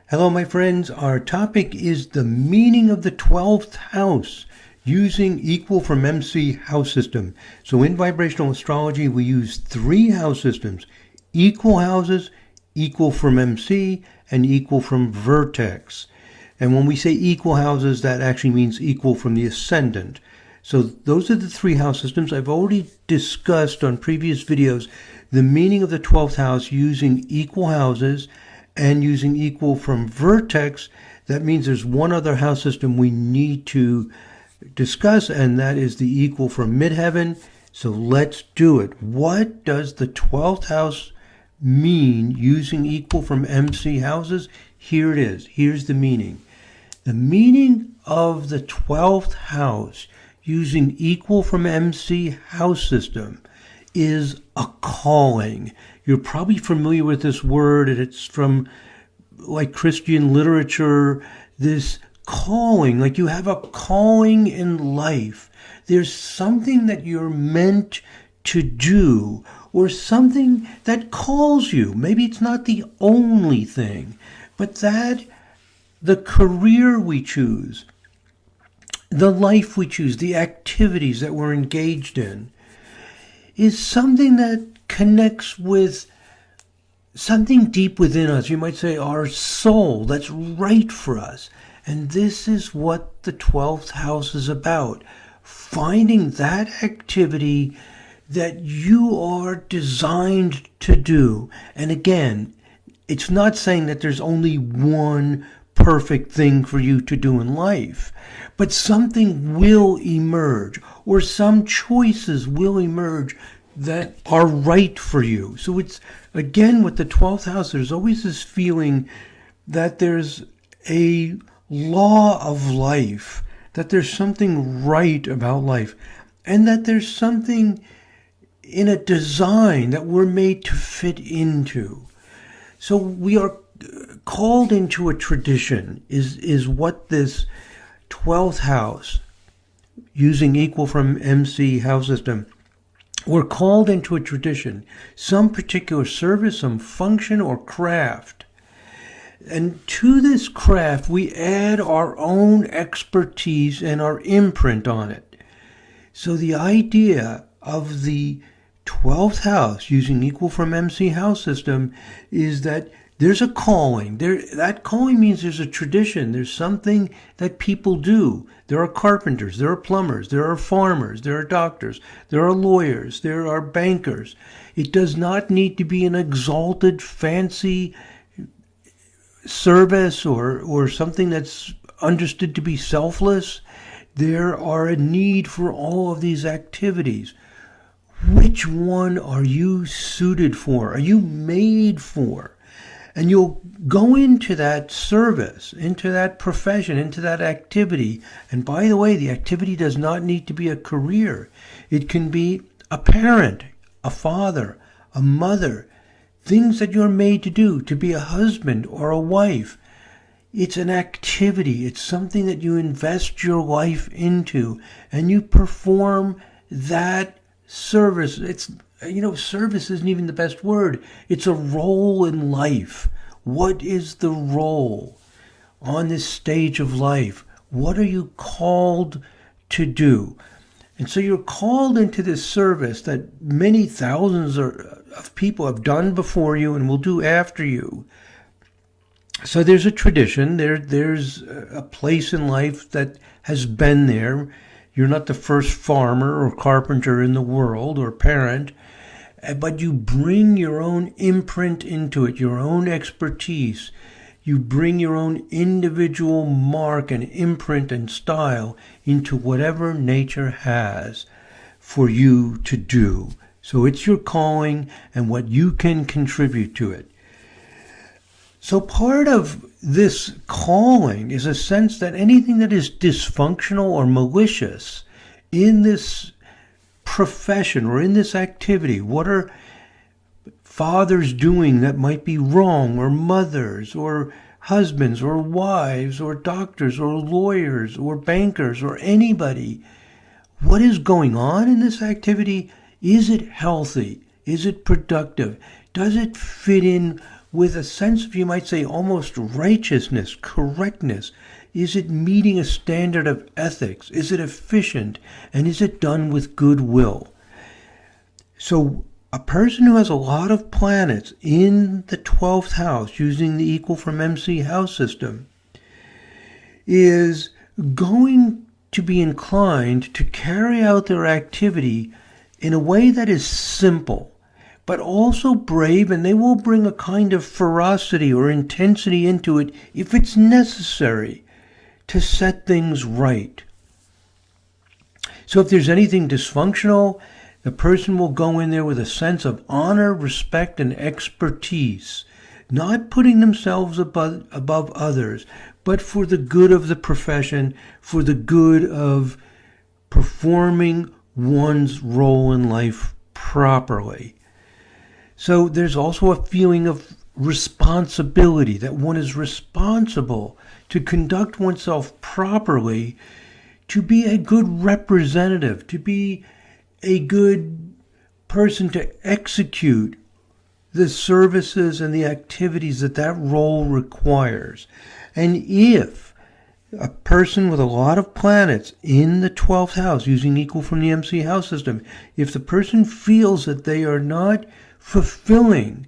Hello, my friends. Our topic is the meaning of the 12th house using equal from MC house system. So in vibrational astrology, we use 3 house systems: equal houses, equal from MC, and equal from vertex. And when we say equal houses, that actually means equal from the ascendant. So those are the 3 house systems. I've already discussed on previous videos the meaning of the 12th house using equal houses and using equal from vertex. That means there's one other house system we need to discuss, and that is the equal from midheaven. So let's do it. What does the 12th house mean using equal from MC houses? Here it is. Here's the meaning. The meaning of the 12th house using equal from MC house system is a calling. You're probably familiar with this word, and it's from like Christian literature, this calling, like you have a calling in life. There's something that you're meant to do, or something that calls you. Maybe it's not the only thing, but that the career we choose, the life we choose, the activities that we're engaged in, is something that connects with something deep within us. You might say our soul, that's right for us. And this is what the 12th house is about. Finding that activity that you are designed to do. And again, it's not saying that there's only one perfect thing for you to do in life, but something will emerge, or some choices will emerge that are right for you. So it's, again, with the 12th house, there's always this feeling that there's a law of life, that there's something right about life, and that there's something in a design that we're made to fit into. So we are called into a tradition, is what this 12th house, using equal from MC house system, we're called into a tradition, some particular service, some function or craft. And to this craft, we add our own expertise and our imprint on it. So the idea of the 12th house using equal from MC house system is that there's a calling. That calling means there's a tradition. There's something that people do. There are carpenters, there are plumbers, there are farmers, there are doctors, there are lawyers, there are bankers. It does not need to be an exalted, fancy service or something that's understood to be selfless. There are a need for all of these activities. Which one are you suited for? Are you made for? And you'll go into that service, into that profession, into that activity. And by the way, the activity does not need to be a career. It can be a parent, a father, a mother, things that you're made to do, to be a husband or a wife. It's an activity. It's something that you invest your life into, and you perform that service. It's, service isn't even the best word. It's a role in life. What is the role on this stage of life? What are you called to do? And so you're called into this service that many thousands of people have done before you and will do after you. So there's a tradition. There's a place in life that has been there. You're not the first farmer or carpenter in the world or parent, but you bring your own imprint into it, your own expertise. You bring your own individual mark and imprint and style into whatever nature has for you to do. So it's your calling and what you can contribute to it. So part of this calling is a sense that anything that is dysfunctional or malicious in this profession or in this activity, what are fathers doing that might be wrong, or mothers, or husbands, or wives, or doctors, or lawyers, or bankers, or anybody, what is going on in this activity? Is it healthy? Is it productive? Does it fit in with a sense of, you might say, almost righteousness, correctness? Is it meeting a standard of ethics? Is it efficient? And is it done with goodwill? So a person who has a lot of planets in the 12th house, using the equal from MC house system, is going to be inclined to carry out their activity in a way that is simple, but also brave, and they will bring a kind of ferocity or intensity into it if it's necessary to set things right. So if there's anything dysfunctional, the person will go in there with a sense of honor, respect, and expertise, not putting themselves above others, but for the good of the profession, for the good of performing one's role in life properly. So there's also a feeling of responsibility, that one is responsible to conduct oneself properly, to be a good representative, to be a good person to execute the services and the activities that that role requires. And if a person with a lot of planets in the 12th house, using equal from the MC house system, if the person feels that they are not fulfilling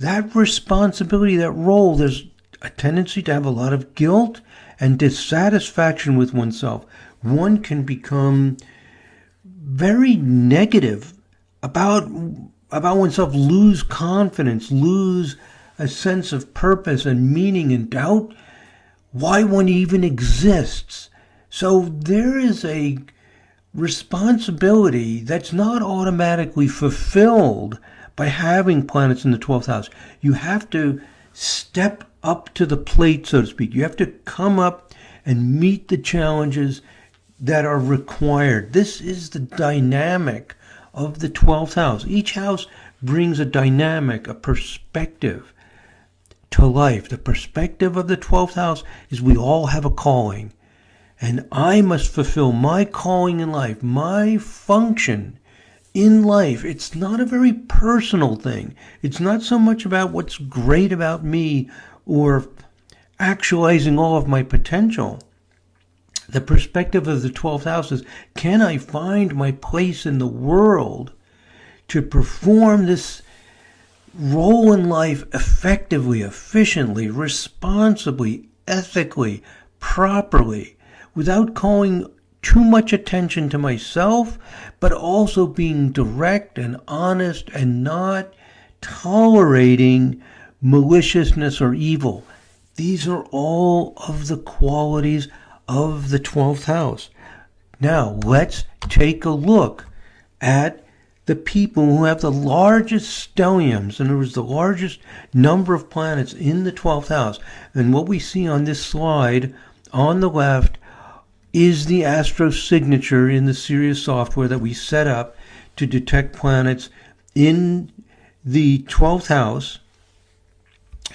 that responsibility, that role, there's a tendency to have a lot of guilt and dissatisfaction with oneself. One can become very negative about oneself, lose confidence, lose a sense of purpose and meaning, and doubt why one even exists. So there is a responsibility that's not automatically fulfilled by having planets in the 12th house. You have to step up to the plate, so to speak. You have to come up and meet the challenges that are required. This is the dynamic of the 12th house. Each house brings a dynamic, a perspective to life. The perspective of the 12th house is we all have a calling, and I must fulfill my calling in life, my function in life. It's not a very personal thing. It's not so much about what's great about me or actualizing all of my potential. The perspective of the 12th house is, can I find my place in the world to perform this role in life effectively, efficiently, responsibly, ethically, properly, without calling too much attention to myself, but also being direct and honest and not tolerating maliciousness or evil. These are all of the qualities of the 12th house. Now, let's take a look at the people who have the largest stelliums, and there was the largest number of planets in the 12th house. And what we see on this slide on the left is the astro signature in the Sirius software that we set up to detect planets in the 12th house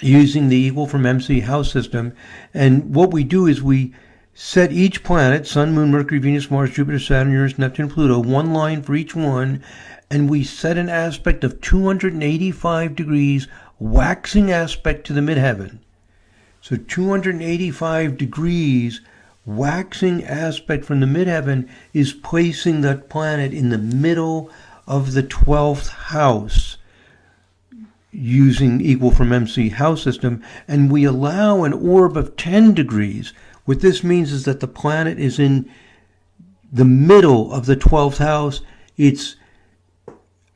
using the equal from MC house system. And what we do is we set each planet, Sun, Moon, Mercury, Venus, Mars, Jupiter, Saturn, Uranus, Neptune, Pluto, one line for each one, and we set an aspect of 285 degrees, waxing aspect to the midheaven. So 285 degrees waxing aspect from the midheaven is placing that planet in the middle of the 12th house using equal from MC house system, and we allow an orb of 10 degrees. What this means is that the planet is in the middle of the 12th house. It's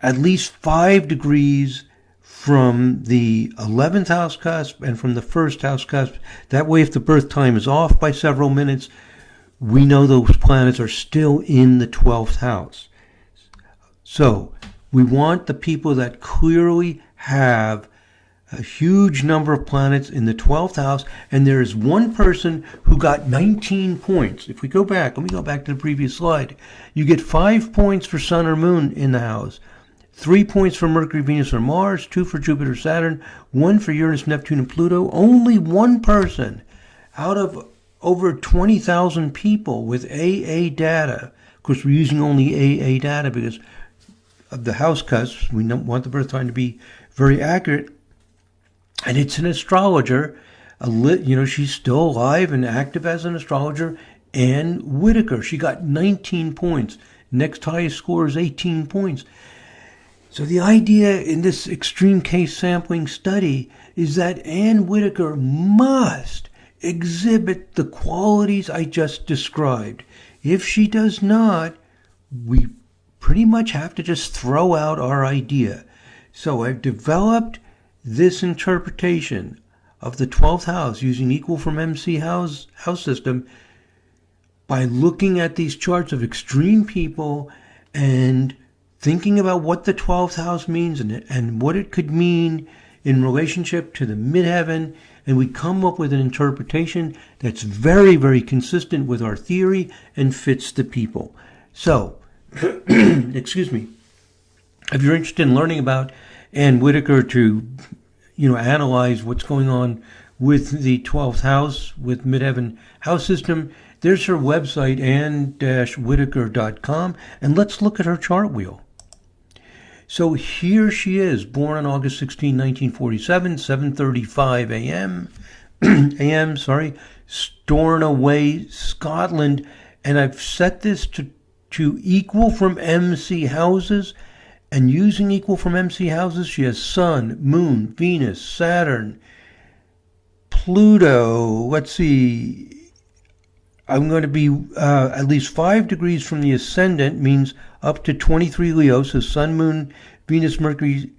at least 5 degrees from the 11th house cusp and from the 1st house cusp. That way, if the birth time is off by several minutes, we know those planets are still in the 12th house. So we want the people that clearly have a huge number of planets in the 12th house, and there is one person who got 19 points. If we go back, let me go back to the previous slide. You get 5 points for Sun or Moon in the house, 3 points for Mercury, Venus, or Mars, 2 for Jupiter, Saturn, 1 for Uranus, Neptune, and Pluto. Only one person out of over 20,000 people with AA data. Of course, we're using only AA data because of the house cusps. We don't want the birth time to be very accurate. And it's an astrologer. She's still alive and active as an astrologer. Ann Whitaker. She got 19 points. Next highest score is 18 points. So the idea in this extreme case sampling study is that Ann Whitaker must exhibit the qualities I just described. If she does not, we pretty much have to just throw out our idea. So I've developed this interpretation of the 12th house using equal from MC house system by looking at these charts of extreme people and thinking about what the 12th house means and what it could mean in relationship to the midheaven, and we come up with an interpretation that's very, very consistent with our theory and fits the people. So, excuse me, if you're interested in learning about Ann Whitaker to, analyze what's going on with the 12th house, with midheaven house system, there's her website, ann-whitaker.com, and let's look at her chart wheel. So here she is, born on August 16, 1947, 7:35 a.m., Stornoway, Scotland. And I've set this to equal from MC houses. And using equal from MC houses, she has Sun, Moon, Venus, Saturn, Pluto. Let's see. I'm going to be at least 5 degrees from the ascendant, means up to 23 Leo. So Sun, Moon, Venus, Mercury,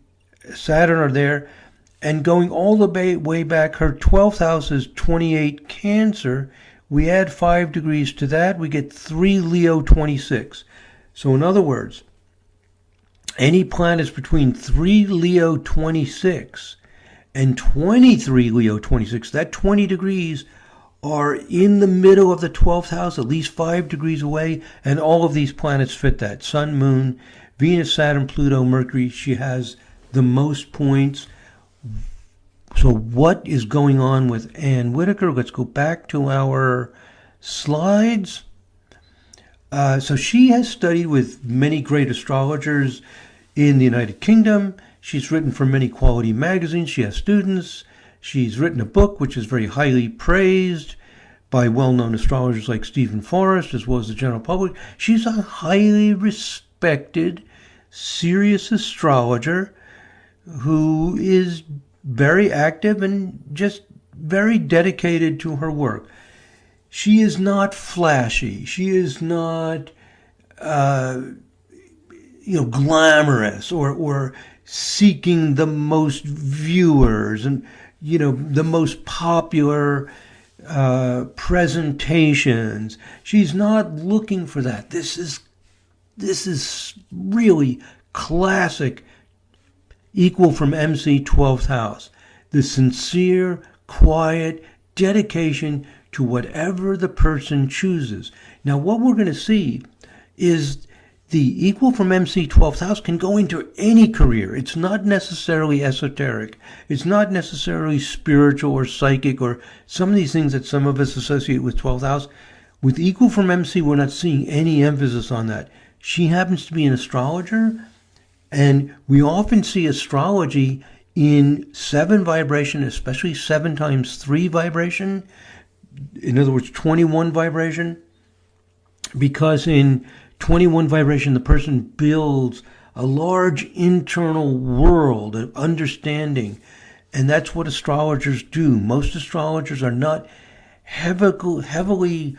Saturn are there. And going all the way back, her 12th house is 28 Cancer. We add 5 degrees to that, we get 3 Leo 26. So in other words, any planets between 3 Leo 26 and 23 Leo 26, that 20 degrees are in the middle of the 12th house, at least 5 degrees away, and all of these planets fit that. Sun, Moon, Venus, Saturn, Pluto, Mercury. She has the most points. So what is going on with Ann Whitaker? Let's go back to our slides. So she has studied with many great astrologers in the United Kingdom. She's written for many quality magazines. She has students. She's written a book which is very highly praised by well-known astrologers like Stephen Forrest, as well as the general public. She's a highly respected, serious astrologer who is very active and just very dedicated to her work. She is not flashy. She is not, glamorous or seeking the most viewers and, the most popular presentations. She's not looking for that. This is really classic equal from MC 12th house. The sincere, quiet dedication to whatever the person chooses. Now, what we're going to see is the equal from MC 12th house can go into any career. It's not necessarily esoteric. It's not necessarily spiritual or psychic or some of these things that some of us associate with 12th house. With equal from MC, we're not seeing any emphasis on that. She happens to be an astrologer, and we often see astrology in 7 vibration, especially 7 times 3 vibration. In other words, 21 vibration, because in 21 vibration, the person builds a large internal world of understanding, and that's what astrologers do. Most astrologers are not heavily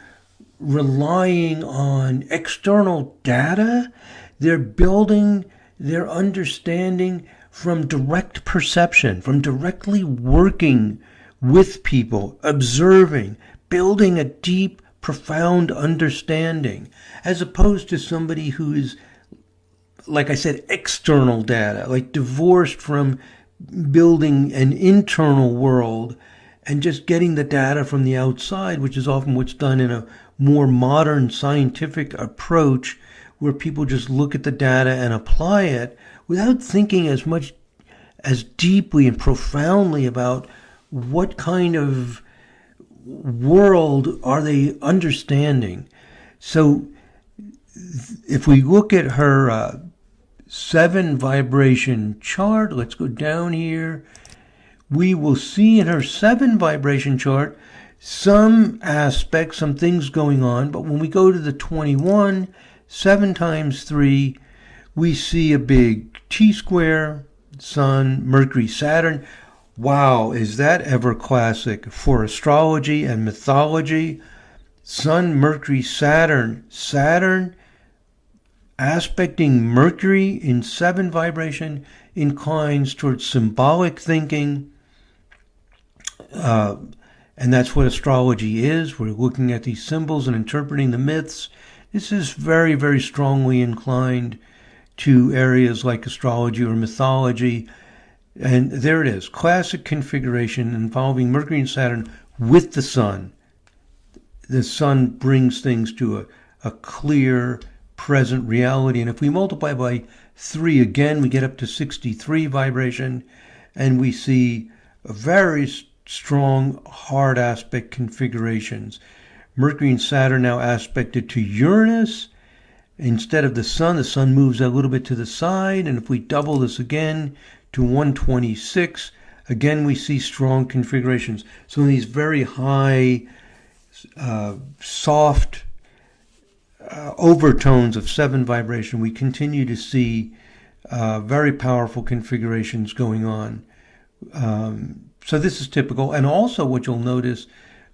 relying on external data. They're building their understanding from direct perception, from directly working with people, observing, building a deep, profound understanding, as opposed to somebody who is, like I said, external data, like divorced from building an internal world and just getting the data from the outside, which is often what's done in a more modern scientific approach, where people just look at the data and apply it without thinking as deeply and profoundly about what kind of world are they understanding. So if we look at her 7 vibration chart, let's go down here. we will see in her 7 vibration chart some aspects, some things going on. But when we go to the 21, 7 times 3, we see a big T-square, Sun, Mercury, Saturn. Wow, is that ever classic for astrology and mythology? Sun, Mercury, Saturn. Saturn aspecting Mercury in 7 vibration inclines towards symbolic thinking. And that's what astrology is. We're looking at these symbols and interpreting the myths. This is very, very strongly inclined to areas like astrology or mythology. And there it is, classic configuration involving Mercury and Saturn with the Sun. The Sun brings things to a clear, present reality. And if we multiply by 3 again, we get up to 63 vibration, and we see a very strong hard aspect configurations. Mercury and Saturn now aspected to Uranus. Instead of the Sun moves a little bit to the side. And if we double this again to 126, again we see strong configurations. So in these very high, soft overtones of 7 vibration, we continue to see very powerful configurations going on. So this is typical. And also what you'll notice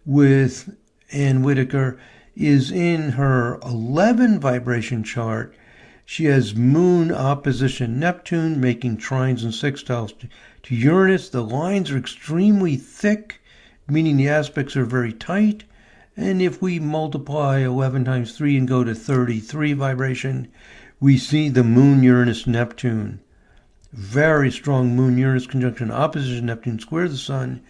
with Ann Whitaker is in her 11 vibration chart, she has Moon opposition Neptune, making trines and sextiles to Uranus. The lines are extremely thick, meaning the aspects are very tight. And if we multiply 11 times 3 and go to 33 vibration, we see the Moon, Uranus, Neptune. Very strong Moon, Uranus conjunction, opposition Neptune, square the Sun.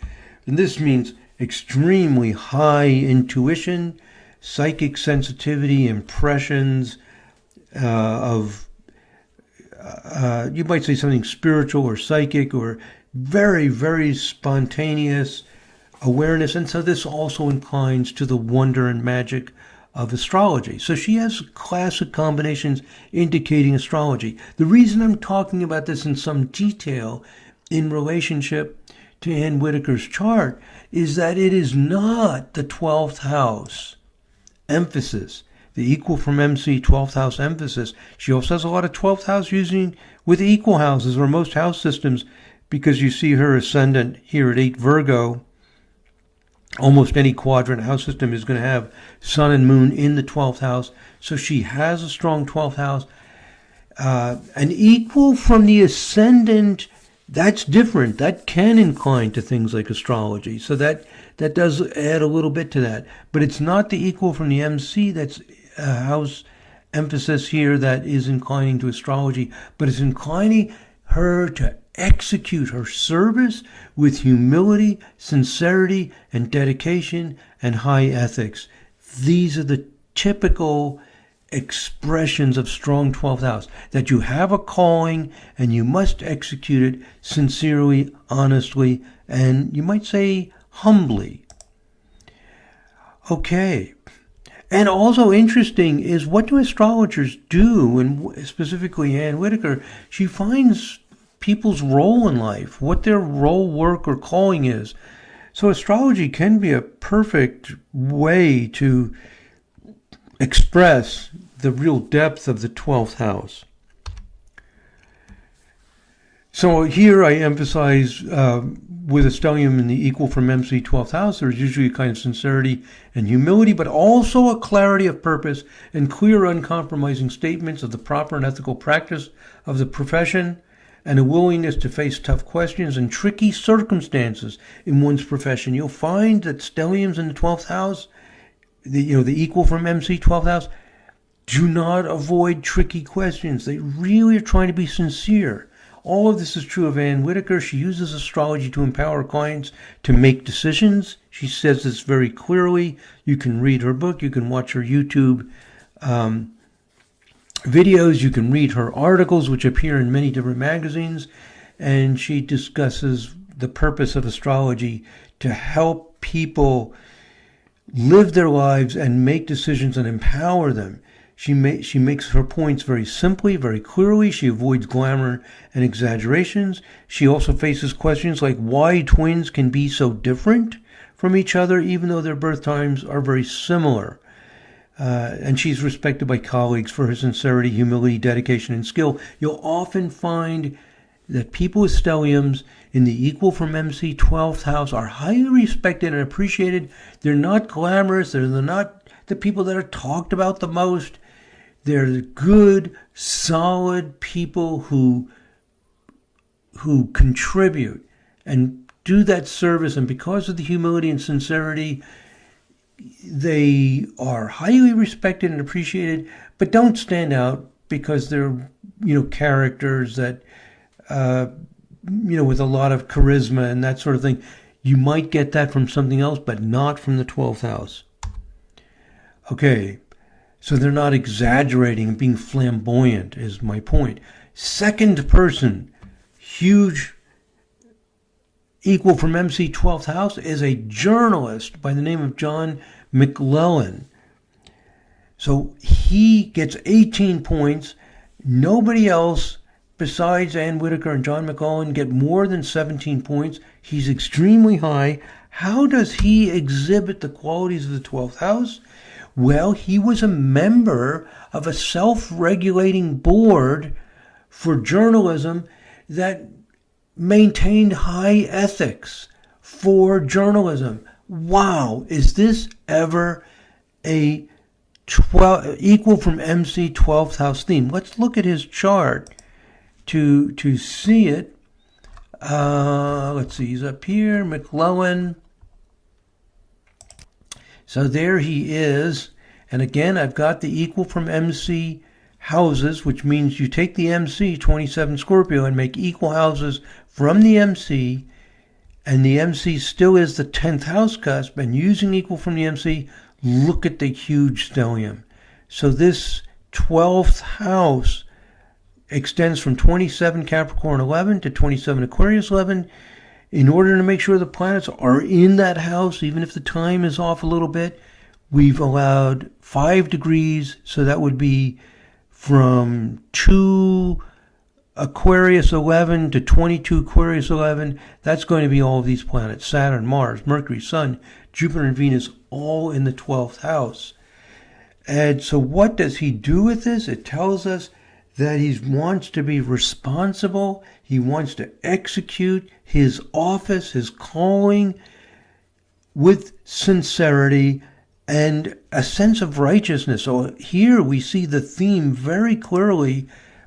And this means extremely high intuition, psychic sensitivity, impressions of, you might say something spiritual or psychic, or very, very spontaneous awareness. And so this also inclines to the wonder and magic of astrology. So she has classic combinations indicating astrology. The reason I'm talking about this in some detail in relationship to Ann Whitaker's chart is that it is not the 12th house emphasis, the equal from MC 12th house emphasis. She also has a lot of 12th house using with equal houses or most house systems, because you see her ascendant here at 8 Virgo. Almost any quadrant house system is going to have Sun and Moon in the 12th house. So she has a strong 12th house. An equal from the ascendant, that's different. That can incline to things like astrology. So that does add a little bit to that. But it's not the equal from the MC that's a house emphasis here that is inclining to astrology, but it's inclining her to execute her service with humility, sincerity, and dedication, and high ethics. These are the typical expressions of strong 12th house, that you have a calling and you must execute it sincerely, honestly, and you might say humbly. Okay. And also interesting is, what do astrologers do? And specifically Ann Whitaker, she finds people's role in life, what their role, work, or calling is. So astrology can be a perfect way to express the real depth of the 12th house. So here I emphasize with a stellium in the equal from MC 12th house, there's usually a kind of sincerity and humility, but also a clarity of purpose and clear, uncompromising statements of the proper and ethical practice of the profession, and a willingness to face tough questions and tricky circumstances in one's profession. You'll find that stelliums in the 12th house, the equal from MC 12th house, do not avoid tricky questions. They really are trying to be sincere. All of this is true of Ann Whitaker. She uses astrology to empower clients to make decisions. She says this very clearly. You can read her book. You can watch her YouTube videos. You can read her articles, which appear in many different magazines. And she discusses the purpose of astrology to help people live their lives and make decisions and empower them. She makes her points very simply, very clearly. She avoids glamour and exaggerations. She also faces questions like why twins can be so different from each other, even though their birth times are very similar. And she's respected by colleagues for her sincerity, humility, dedication, and skill. You'll often find that people with stelliums in the equal from MC 12th house are highly respected and appreciated. They're not glamorous. They're not the people that are talked about the most. They're good, solid people who contribute and do that service. And because of the humility and sincerity, they are highly respected and appreciated, but don't stand out because they're, characters that, with a lot of charisma and that sort of thing. You might get that from something else, but not from the 12th house. Okay, so they're not exaggerating and being flamboyant is my point. Second person, huge equal from MC 12th house, is a journalist by the name of John McLellan. So he gets 18 points. Nobody else besides Ann Whitaker and John McLellan get more than 17 points. He's extremely high. How does he exhibit the qualities of the 12th house? Well, he was a member of a self-regulating board for journalism that maintained high ethics for journalism. Wow, is this ever a equal from MC 12th house theme? Let's look at his chart to see it. Let's see, he's up here, McLellan. So there he is. And again, I've got the equal from MC houses, which means you take the MC, 27 Scorpio, and make equal houses from the MC, and the MC still is the 10th house cusp, and using equal from the MC, look at the huge stellium. So this 12th house extends from 27 Capricorn 11 to 27 Aquarius 11. In order to make sure the planets are in that house, even if the time is off a little bit, we've allowed 5 degrees, so that would be from 2 Aquarius 11 to 22 Aquarius 11. That's going to be all of these planets: Saturn, Mars, Mercury, Sun, Jupiter, and Venus, all in the 12th house. And so what does he do with this? It tells us that he wants to be responsible. He wants to execute his office, his calling, with sincerity and a sense of righteousness. So here we see the theme very clearly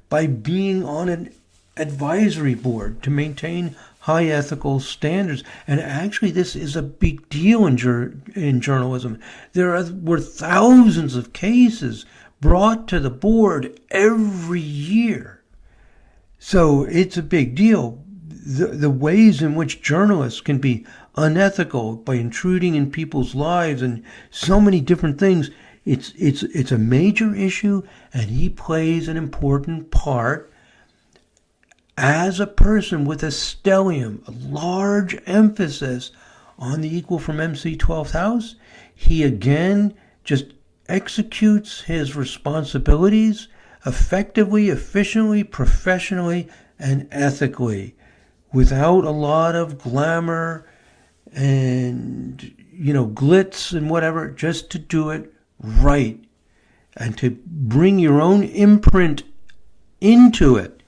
by being on an advisory board to maintain high ethical standards. And actually, this is a big deal in journalism. There were thousands of cases brought to the board every year. So it's a big deal. The ways in which journalists can be unethical by intruding in people's lives and so many different things, it's a major issue, and he plays an important part as a person with a stellium, a large emphasis on the equal from MC 12th house. He again just executes his responsibilities effectively, efficiently, professionally, and ethically, without a lot of glamour and, glitz and whatever, just to do it right and to bring your own imprint into it,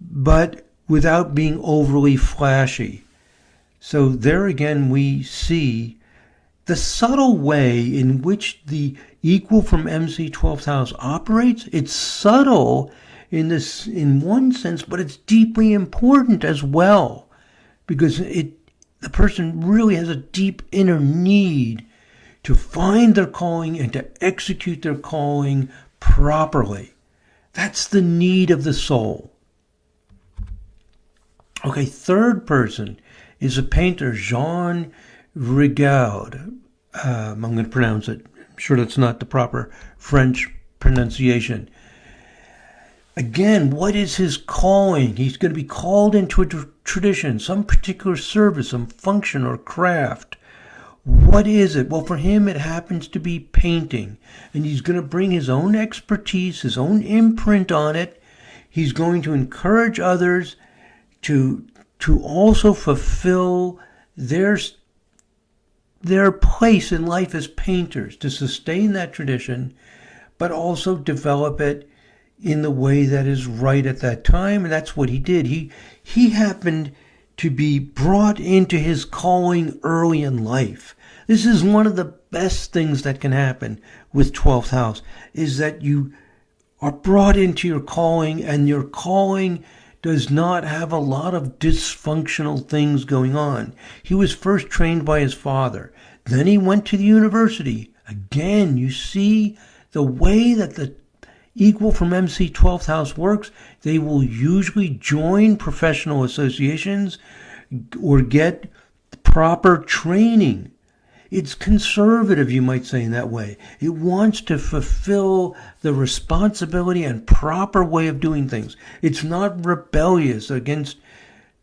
but without being overly flashy. So there again we see the subtle way in which the equal from MC 12th house operates. It's subtle in one sense, but it's deeply important as well, because the person really has a deep inner need to find their calling and to execute their calling properly. That's the need of the soul. Okay, third person is a painter, Jean Rigaud. I'm going to pronounce it. I'm sure that's not the proper French pronunciation. Again, what is his calling? He's going to be called into a tradition, some particular service, some function or craft, What is it? Well, for him, it happens to be painting. And he's going to bring his own expertise, his own imprint on it. He's going to encourage others to also fulfill their place in life as painters, to sustain that tradition, but also develop it in the way that is right at that time. And that's what he did. He happened to be brought into his calling early in life. This is one of the best things that can happen with 12th house, is that you are brought into your calling, and your calling does not have a lot of dysfunctional things going on. He was first trained by his father. Then he went to the university. Again, you see the way that the equal from MC 12th house works. They will usually join professional associations or get proper training. It's conservative, you might say, in that way. It wants to fulfill the responsibility and proper way of doing things. It's not rebellious against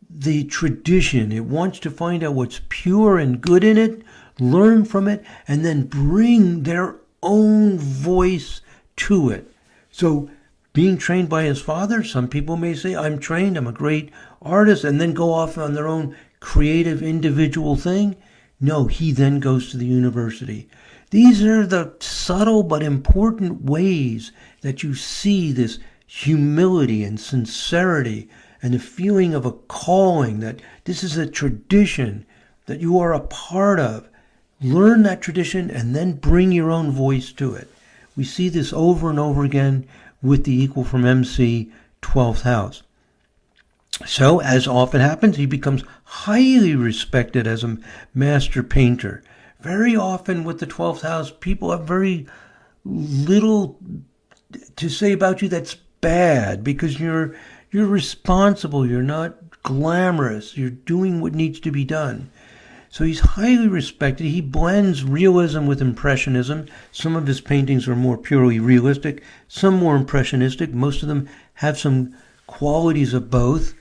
the tradition. It wants to find out what's pure and good in it, learn from it, and then bring their own voice to it. So being trained by his father, some people may say, I'm trained, I'm a great artist, and then go off on their own creative individual thing. No, he then goes to the university. These are the subtle but important ways that you see this humility and sincerity and the feeling of a calling, that this is a tradition that you are a part of. Learn that tradition and then bring your own voice to it. We see this over and over again with the equal from MC 12th house. So, as often happens, he becomes highly respected as a master painter. Very often with the 12th house, people have very little to say about you that's bad, because you're responsible, you're not glamorous, you're doing what needs to be done. So he's highly respected. He blends realism with impressionism. Some of his paintings are more purely realistic, some more impressionistic. Most of them have some qualities of both.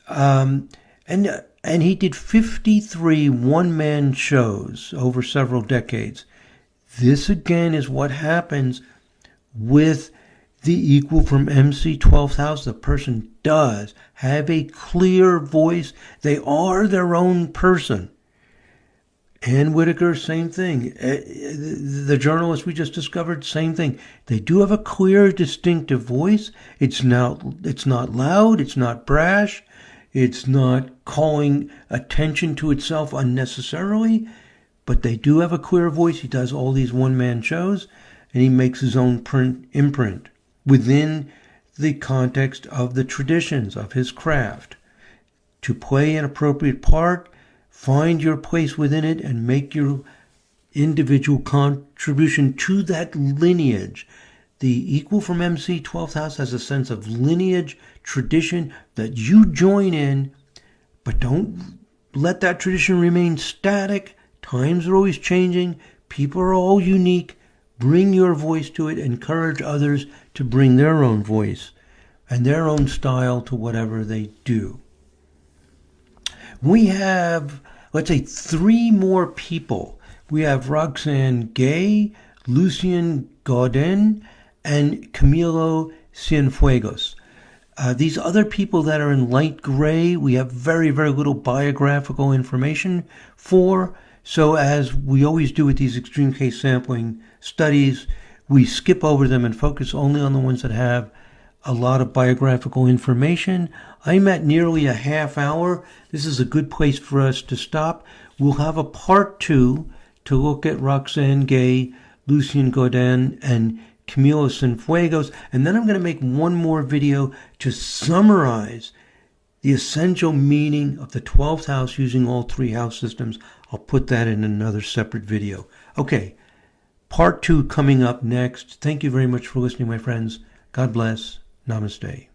And he did 53 one-man shows over several decades. This again is what happens with the equal from MC 12th house. The person does have a clear voice. They are their own person. And Whitaker, same thing. The journalist we just discovered, same thing. They do have a clear, distinctive voice. It's not loud. It's not brash. It's not calling attention to itself unnecessarily. But they do have a clear voice. He does all these one-man shows, and he makes his own imprint within the context of the traditions of his craft. To play an appropriate part, find your place within it, and make your individual contribution to that lineage. The equal from MC 12th house has a sense of lineage, tradition that you join in, but don't let that tradition remain static. Times are always changing. People are all unique. Bring your voice to it. Encourage others to bring their own voice and their own style to whatever they do. We have, let's say, 3 more people. We have Roxane Gay, Lucien Gaudin, and Camilo Cienfuegos. These other people that are in light gray, we have very, very little biographical information for. So as we always do with these extreme case sampling studies, we skip over them and focus only on the ones that have a lot of biographical information. I'm at nearly a half hour. This is a good place for us to stop. We'll have a part 2 to look at Roxane Gay, Lucien Gaudin, and Camilo Cienfuegos. And then I'm going to make one more video to summarize the essential meaning of the 12th house using all 3 house systems. I'll put that in another separate video. Okay, part 2 coming up next. Thank you very much for listening, my friends. God bless. Namaste.